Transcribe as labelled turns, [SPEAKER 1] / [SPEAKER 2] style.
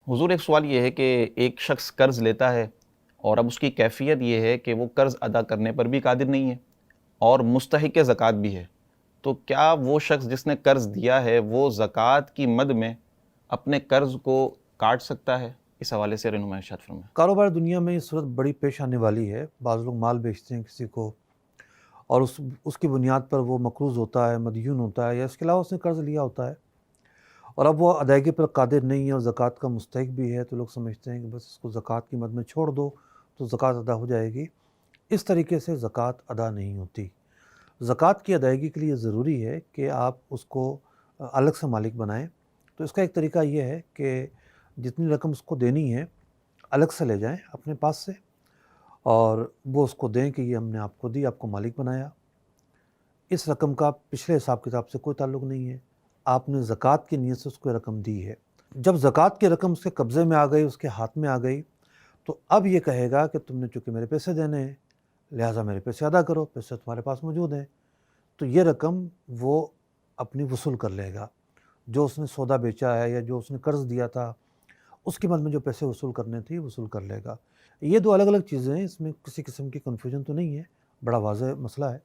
[SPEAKER 1] حضور ایک سوال یہ ہے کہ ایک شخص قرض لیتا ہے اور اب اس کی کیفیت یہ ہے کہ وہ قرض ادا کرنے پر بھی قادر نہیں ہے اور مستحق زکوٰۃ بھی ہے، تو کیا وہ شخص جس نے قرض دیا ہے وہ زکوٰۃ کی مد میں اپنے قرض کو کاٹ سکتا ہے؟ اس حوالے سے رہنمائی ارشاد فرمائیں۔
[SPEAKER 2] کاروبار دنیا میں یہ صورت بڑی پیش آنے والی ہے۔ بعض لوگ مال بیچتے ہیں کسی کو، اور اس کی بنیاد پر وہ مقروض ہوتا ہے، مدیون ہوتا ہے، یا اس کے علاوہ اس نے قرض لیا ہوتا ہے، اور اب وہ ادائیگی پر قادر نہیں ہے اور زکوٰۃ کا مستحق بھی ہے، تو لوگ سمجھتے ہیں کہ بس اس کو زکوٰۃ کی مد میں چھوڑ دو تو زکوٰۃ ادا ہو جائے گی۔ اس طریقے سے زکوٰۃ ادا نہیں ہوتی۔ زکوٰۃ کی ادائیگی کے لیے ضروری ہے کہ آپ اس کو الگ سے مالک بنائیں۔ تو اس کا ایک طریقہ یہ ہے کہ جتنی رقم اس کو دینی ہے الگ سے لے جائیں اپنے پاس سے، اور وہ اس کو دیں کہ یہ ہم نے آپ کو دی، آپ کو مالک بنایا۔ اس رقم کا پچھلے حساب کتاب سے کوئی تعلق نہیں ہے، آپ نے زکوٰۃ کی نیت سے اس کو رقم دی ہے۔ جب زکوٰۃ کی رقم اس کے قبضے میں آ گئی، اس کے ہاتھ میں آ گئی، تو اب یہ کہے گا کہ تم نے چونکہ میرے پیسے دینے ہیں لہٰذا میرے پیسے ادا کرو، پیسے تمہارے پاس موجود ہیں۔ تو یہ رقم وہ اپنی وصول کر لے گا، جو اس نے سودا بیچا ہے یا جو اس نے قرض دیا تھا اس کے بعد میں جو پیسے وصول کرنے تھی وصول کر لے گا۔ یہ دو الگ الگ چیزیں ہیں، اس میں کسی قسم کی کنفیوژن تو نہیں ہے، بڑا واضح مسئلہ ہے۔